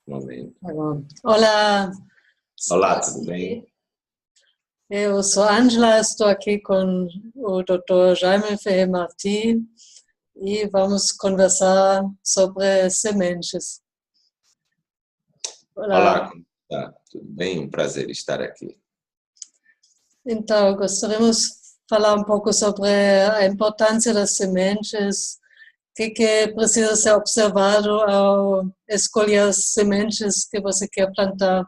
momento. Tá bom. Olá. Olá, tudo bem? Eu sou Ângela, estou aqui com o Dr. Jaime Ferrer Martí e vamos conversar sobre sementes. Olá, como está? Tudo bem? Um prazer estar aqui. Então, gostaríamos de falar um pouco sobre a importância das sementes, o que precisa ser observado ao escolher as sementes que você quer plantar.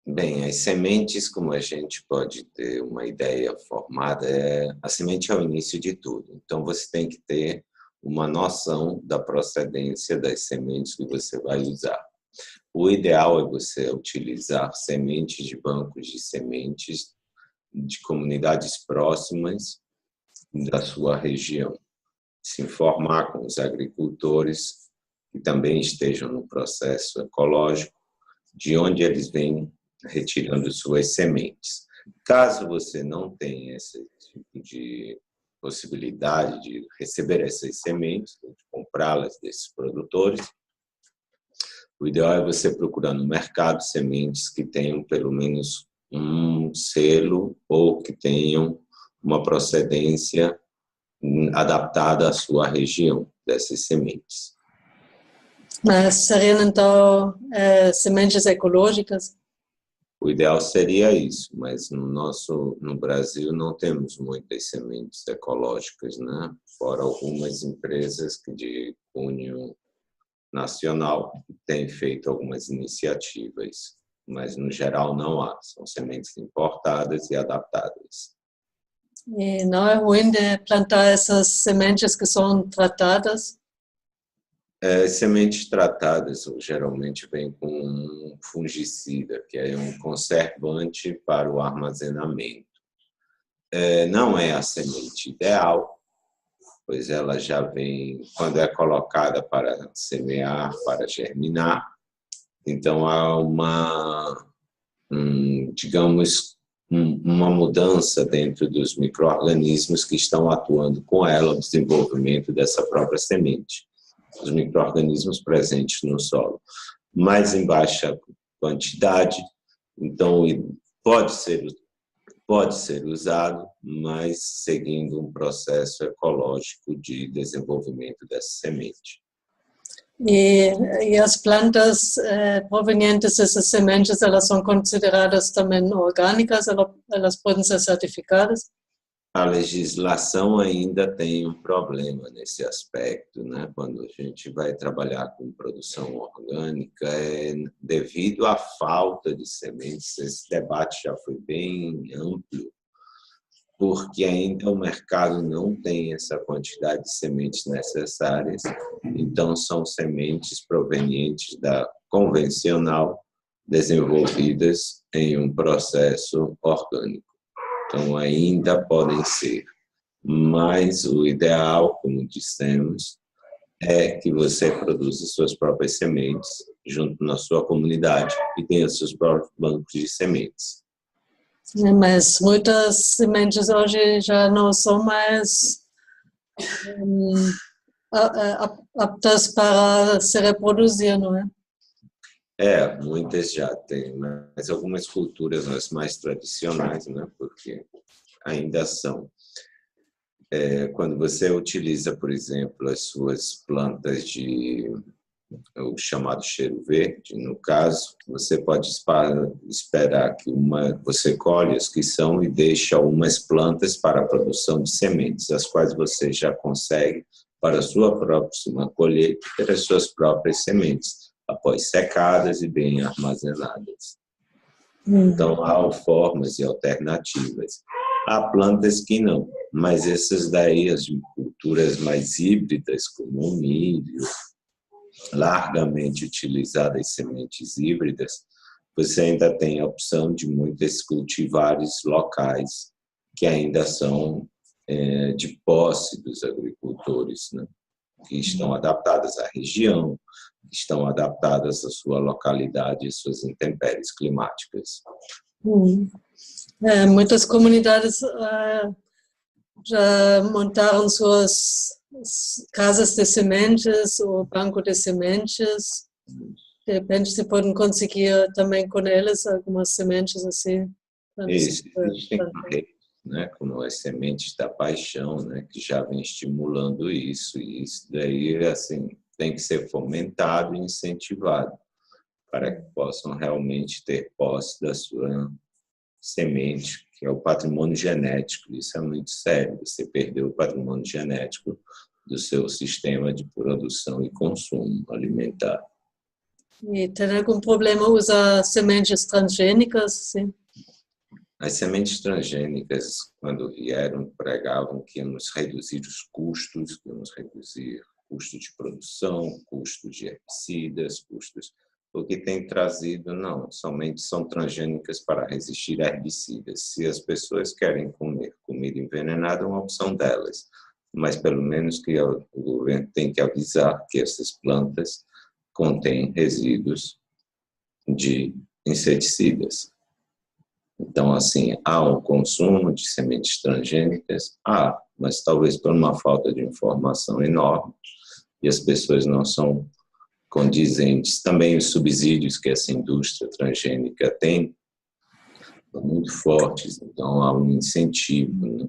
Bem, as sementes, como a gente pode ter uma ideia formada, a semente é o início de tudo. Então, você tem que ter uma noção da procedência das sementes que você vai usar. O ideal é você utilizar sementes de bancos de sementes de comunidades próximas da sua região. Se informar com os agricultores que também estejam no processo ecológico, de onde eles vêm retirando suas sementes. Caso você não tenha esse tipo de possibilidade de receber essas sementes, de comprá-las desses produtores, o ideal é você procurar no mercado sementes que tenham pelo menos um selo ou que tenham uma procedência adaptada à sua região dessas sementes. Mas seriam então sementes ecológicas? O ideal seria isso, mas no Brasil não temos muitas sementes ecológicas, né? Fora algumas empresas que de cunho nacional têm feito algumas iniciativas, mas no geral não há, são sementes importadas e adaptadas. E não é ruim de plantar essas sementes que são tratadas? Sementes tratadas geralmente vêm com um fungicida, que é um conservante para o armazenamento. Não é a semente ideal, pois ela já vem, quando é colocada para semear, para germinar, então há uma mudança dentro dos micro-organismos que estão atuando com ela no desenvolvimento dessa própria semente. Os micro-organismos presentes no solo, mas em baixa quantidade, então pode ser usado, mas seguindo um processo ecológico de desenvolvimento dessa semente. E as plantas provenientes dessas sementes, elas são consideradas também orgânicas? Elas podem ser certificadas? A legislação ainda tem um problema nesse aspecto, né? Quando a gente vai trabalhar com produção orgânica, devido à falta de sementes, esse debate já foi bem amplo, porque ainda o mercado não tem essa quantidade de sementes necessárias, então são sementes provenientes da convencional, desenvolvidas em um processo orgânico. Então, ainda podem ser, mas o ideal, como dissemos, é que você produza suas próprias sementes junto na sua comunidade e tenha seus próprios bancos de sementes. Mas muitas sementes hoje já não são mais aptas para se reproduzir, não é? Muitas já têm, mas algumas culturas, as mais tradicionais, né, porque ainda são. Quando você utiliza, por exemplo, as suas plantas o chamado cheiro verde, no caso, você pode esperar que você colhe as que são e deixa umas plantas para a produção de sementes, as quais você já consegue, para a sua próxima colheita, ter as suas próprias sementes, após secadas e bem armazenadas. Então, há formas e alternativas. Há plantas que não, mas essas daí, as culturas mais híbridas, como o milho, largamente utilizadas sementes híbridas, você ainda tem a opção de muitos cultivares locais que ainda são de posse dos agricultores, né? Que estão adaptadas à região, que estão adaptadas à sua localidade e suas intempéries climáticas. Muitas comunidades já montaram suas casas de sementes ou banco de sementes. de repente se podem conseguir também com eles algumas sementes assim. Isso, existem redes, né, como as sementes da paixão, né, que já vem estimulando isso, e isso daí assim, tem que ser fomentado e incentivado para que possam realmente ter posse da sua semente, que é o patrimônio genético. Isso é muito sério, você perdeu o patrimônio genético do seu sistema de produção e consumo alimentar. E tem algum problema usar sementes transgênicas? Sim. As sementes transgênicas, quando vieram, pregavam que íamos reduzir os custos, que íamos reduzir custo de produção, custo de herbicidas, custos... O que tem trazido, não, somente são transgênicas para resistir a herbicidas. Se as pessoas querem comer comida envenenada, é uma opção delas. Mas pelo menos que o governo tem que avisar que essas plantas contêm resíduos de inseticidas. Então, assim, há um consumo de sementes transgênicas? Há, mas talvez por uma falta de informação enorme, e as pessoas não são condizentes. Também os subsídios que essa indústria transgênica tem são muito fortes, então há um incentivo, né,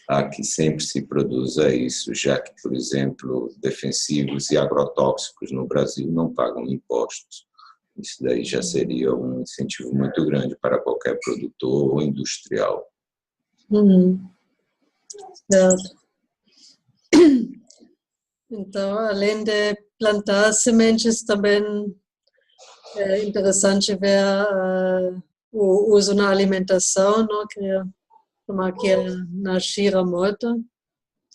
a que sempre se produza isso, já que, por exemplo, defensivos e agrotóxicos no Brasil não pagam impostos. Isso daí já seria um incentivo muito grande para qualquer produtor ou industrial. Certo. Então, além de plantar sementes, também é interessante ver o uso na alimentação, não? Queria tomar aqui na Shira Mota.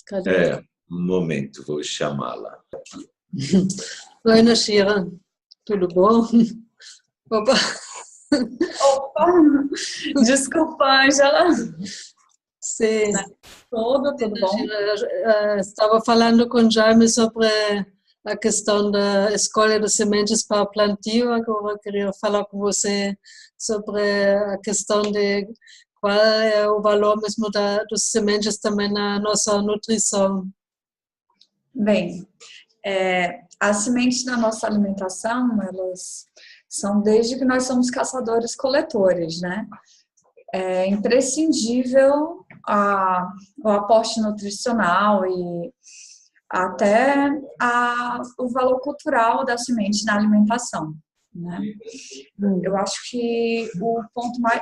Cadê? Um momento, vou chamá-la. Oi, Nashira. Tudo bom? Opa! Opa! Desculpa, Ângela. Sim. Tudo bom? Estava falando com Jaime sobre a questão da escolha de sementes para plantio. Agora queria falar com você sobre a questão de qual é o valor mesmo das sementes também na nossa nutrição. Bem, as sementes na nossa alimentação, elas são desde que nós somos caçadores-coletores, né? É imprescindível o aporte nutricional e até o valor cultural da semente na alimentação, né? Eu acho que o ponto mais...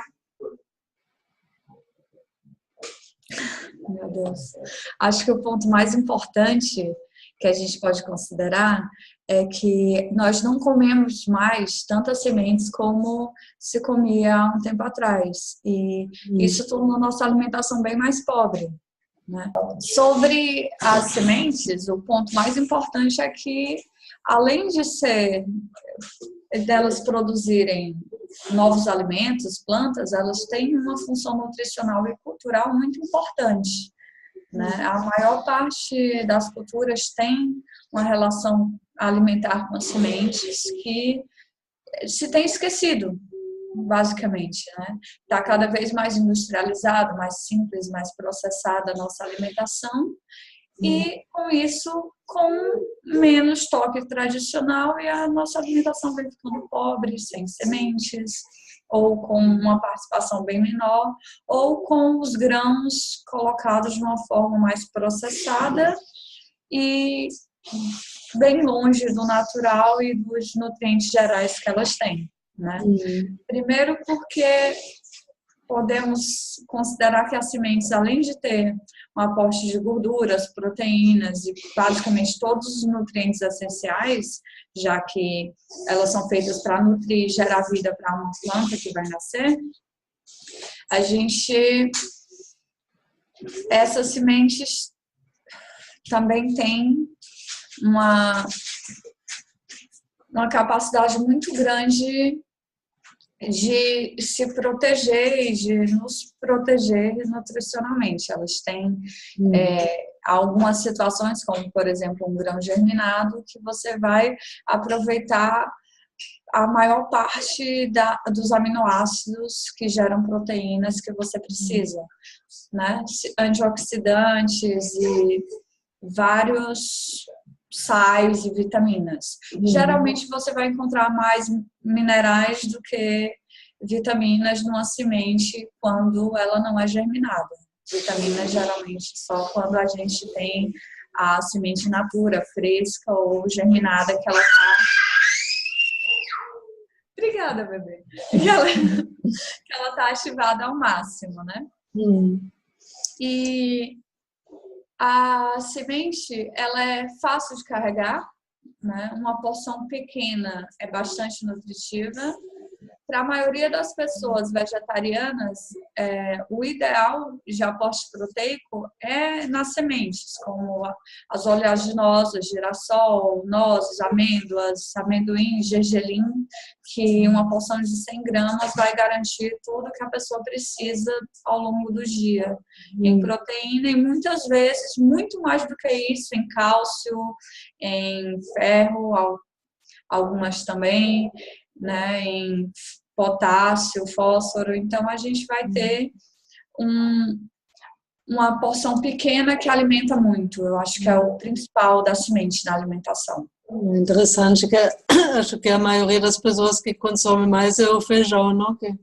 Meu Deus. Acho que o ponto mais importante que a gente pode considerar é que nós não comemos mais tantas sementes como se comia há um tempo atrás. E isso tornou a nossa alimentação bem mais pobre, né? Sobre as sementes, o ponto mais importante é que, além delas produzirem novos alimentos, plantas, elas têm uma função nutricional e cultural muito importante, né? A maior parte das culturas tem uma relação alimentar com as sementes que se tem esquecido, basicamente, né? Está cada vez mais industrializado, mais simples, mais processada a nossa alimentação e, com isso, com menos toque tradicional e a nossa alimentação vem ficando pobre, sem sementes, ou com uma participação bem menor, ou com os grãos colocados de uma forma mais processada e bem longe do natural e dos nutrientes gerais que elas têm, né? Primeiro porque podemos considerar que as sementes, além de ter um aporte de gorduras, proteínas e basicamente todos os nutrientes essenciais, já que elas são feitas para nutrir e gerar vida para uma planta que vai nascer, essas sementes também têm uma capacidade muito grande de se proteger e de nos proteger nutricionalmente. Elas têm algumas situações, como, por exemplo, um grão germinado, que você vai aproveitar a maior parte dos aminoácidos que geram proteínas que você precisa, né? Antioxidantes e vários sais e vitaminas. Geralmente você vai encontrar mais minerais do que vitaminas numa semente quando ela não é germinada. Vitaminas geralmente só quando a gente tem a semente natura, fresca ou germinada, que ela tá... Obrigada, bebê. Que ela tá ativada ao máximo, né? E a semente, ela é fácil de carregar, né? Uma porção pequena é bastante nutritiva. Para a maioria das pessoas vegetarianas, o ideal de aporte proteico é nas sementes, como as oleaginosas, girassol, nozes, amêndoas, amendoim, gergelim, que uma porção de 100 gramas vai garantir tudo que a pessoa precisa ao longo do dia. Em proteína e muitas vezes, muito mais do que isso, em cálcio, em ferro, algumas também, né, em potássio, fósforo. Então, a gente vai ter uma porção pequena que alimenta muito. Eu acho que é o principal da semente na alimentação. Interessante, que acho que a maioria das pessoas que consomem mais é o feijão, não? Que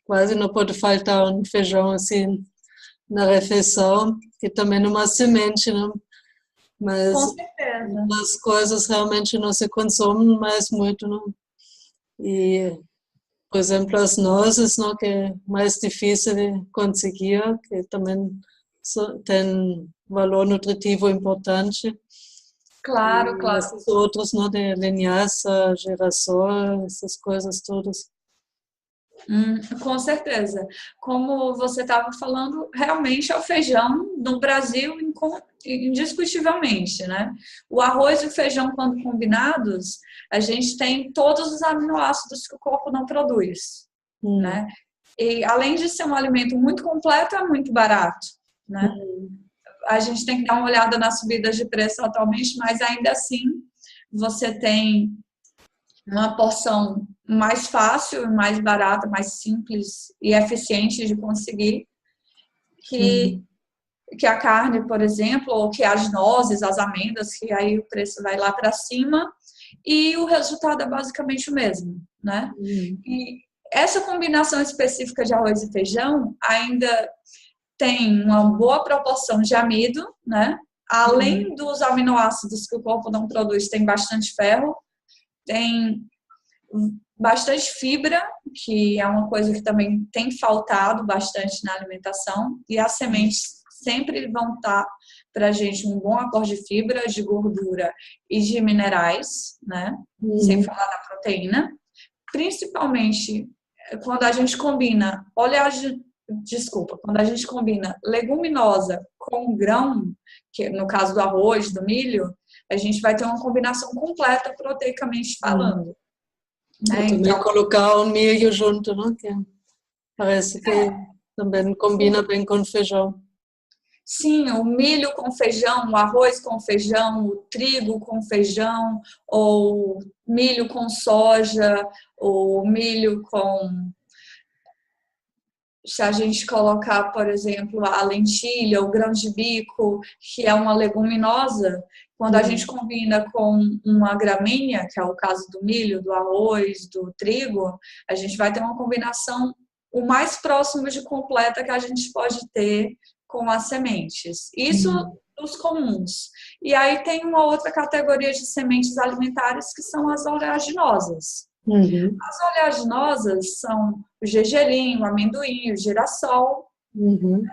quase não pode faltar um feijão assim na refeição, que também é uma semente, não? Mas com certeza. as coisas realmente não se consomem mais muito, não? E, por exemplo, as nozes, não, que é mais difícil de conseguir, que também tem valor nutritivo importante. Claro, E claro. esses outros, não, de linhaça, girassol, essas coisas todas. Com certeza. Como você estava falando, realmente é o feijão no Brasil indiscutivelmente, né? O arroz e o feijão, quando combinados, a gente tem todos os aminoácidos que o corpo não produz, né? E além de ser um alimento muito completo, é muito barato, né? A gente tem que dar uma olhada nas subidas de preço atualmente, mas ainda assim você tem uma porção mais fácil, mais barata, mais simples e eficiente de conseguir que a carne, por exemplo, ou que as nozes, as amêndoas, que aí o preço vai lá para cima e o resultado é basicamente o mesmo, né? E essa combinação específica de arroz e feijão ainda tem uma boa proporção de amido, né? Além dos aminoácidos que o corpo não produz, tem bastante ferro, tem bastante fibra, que é uma coisa que também tem faltado bastante na alimentação, e as sementes sempre vão estar para a gente um bom aporte de fibra, de gordura e de minerais, né? Sem falar da proteína. Principalmente quando a gente combina quando a gente combina leguminosa com grão, que no caso do arroz, do milho, a gente vai ter uma combinação completa proteicamente falando. Né? Também colocar o milho junto, não? Que parece que também combina bem com feijão. Sim, o milho com feijão, o arroz com feijão, o trigo com feijão, ou milho com soja, ou milho com... Se a gente colocar, por exemplo, a lentilha, o grão de bico, que é uma leguminosa, quando a gente combina com uma gramínea, que é o caso do milho, do arroz, do trigo, a gente vai ter uma combinação o mais próximo de completa que a gente pode ter com as sementes. Isso dos comuns. E aí tem uma outra categoria de sementes alimentares que são as oleaginosas. As oleaginosas são o gergelim, o amendoim, o girassol. Né?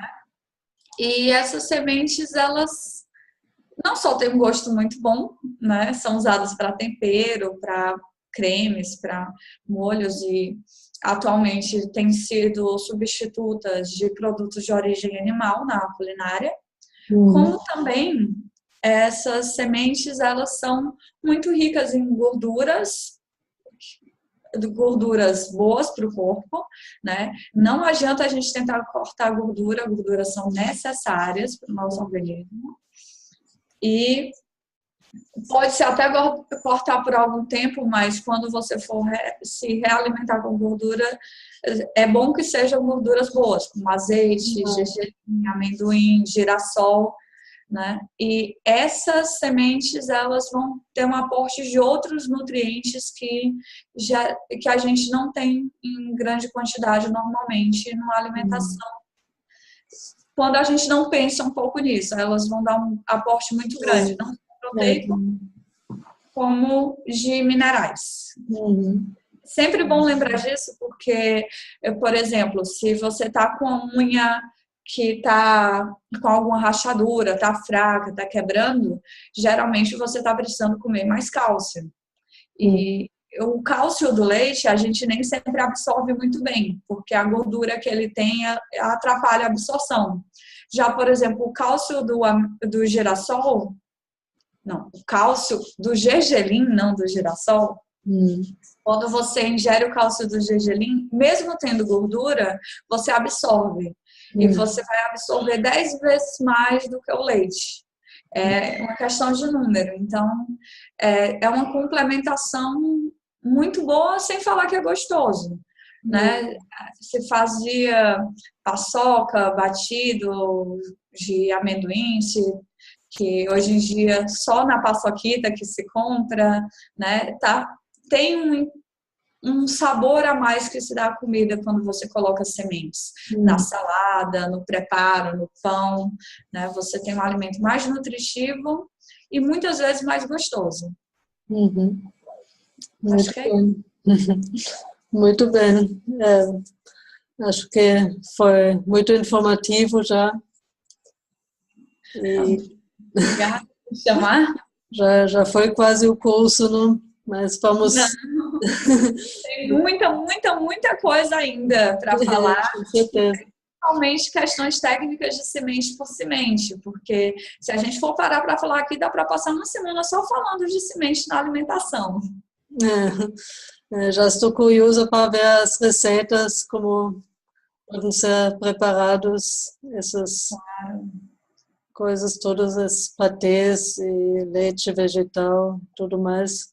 E essas sementes, elas não só têm um gosto muito bom, né? São usadas para tempero, para cremes, para molhos e atualmente têm sido substitutas de produtos de origem animal na culinária. Como também essas sementes, elas são muito ricas em gorduras boas para o corpo, né? Não adianta a gente tentar cortar a gordura, gorduras são necessárias para o nosso organismo. E pode-se até cortar por algum tempo, mas quando você for se realimentar com gordura, é bom que sejam gorduras boas, como azeite, gergelim, amendoim, girassol, né? E essas sementes, elas vão ter um aporte de outros nutrientes que a gente não tem em grande quantidade normalmente numa alimentação. Quando a gente não pensa um pouco nisso, elas vão dar um aporte muito grande, não só proteico, como de minerais. Sempre bom lembrar disso, porque, por exemplo, se você está com a unha que está com alguma rachadura, está fraca, está quebrando, geralmente você está precisando comer mais cálcio. E o cálcio do leite a gente nem sempre absorve muito bem, porque a gordura que ele tem atrapalha a absorção. Já, por exemplo, o cálcio do girassol, não, o cálcio do gergelim, não do girassol, quando você ingere o cálcio do gergelim, mesmo tendo gordura, você absorve. E você vai absorver 10 vezes mais do que o leite. É uma questão de número. Então, é uma complementação muito boa, sem falar que é gostoso, né? Se fazia paçoca, batido de amendoim, que hoje em dia só na paçoquita que se compra, né? Tem um sabor a mais que se dá à comida quando você coloca sementes na salada, no preparo, no pão, né? Você tem um alimento mais nutritivo e muitas vezes mais gostoso. Muito bem. Muito bem. Acho que foi muito informativo já. Obrigada por chamar. Já foi quase o curso, não? Mas vamos... Tem muita coisa ainda para falar. Com certeza. Principalmente questões técnicas de semente por semente, porque se a gente for parar para falar aqui, dá para passar uma semana só falando de semente na alimentação. Já estou curiosa para ver as receitas, como podem ser preparados essas coisas, todas as patês e leite vegetal, tudo mais.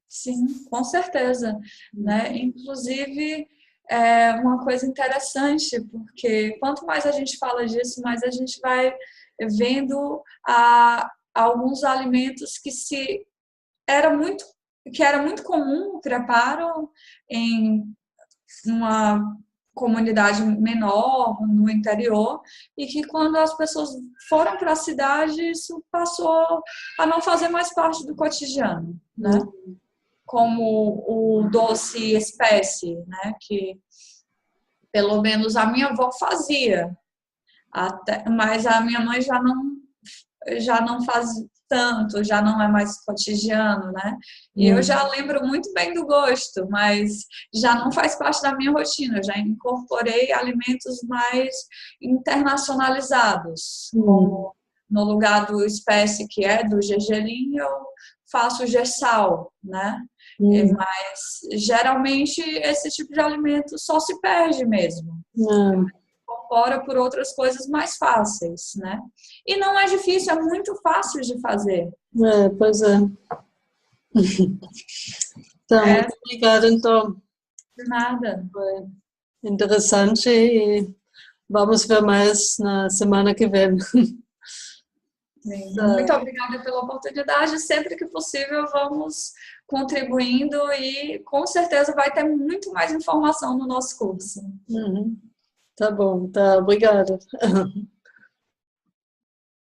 Sim, com certeza, né? Inclusive, uma coisa interessante, porque quanto mais a gente fala disso, mais a gente vai vendo alguns alimentos que era muito comum o preparo em uma comunidade menor, no interior, e que quando as pessoas foram para a cidade, isso passou a não fazer mais parte do cotidiano, né? Como o doce espécie, né? Que pelo menos a minha avó fazia, mas a minha mãe já não faz tanto, já não é mais cotidiano, né? E eu já lembro muito bem do gosto, mas já não faz parte da minha rotina. Eu já incorporei alimentos mais internacionalizados, como no lugar do espécie que é do gergelim, eu faço o gersal, né? Mas geralmente esse tipo de alimento só se perde mesmo. Incorpora por outras coisas mais fáceis, né? E não é difícil, é muito fácil de fazer. Pois é. Então, muito obrigada, então. De nada. Foi interessante e vamos ver mais na semana que vem. Muito obrigada pela oportunidade. Sempre que possível, vamos contribuindo e com certeza vai ter muito mais informação no nosso curso. Tá bom, tá, obrigada.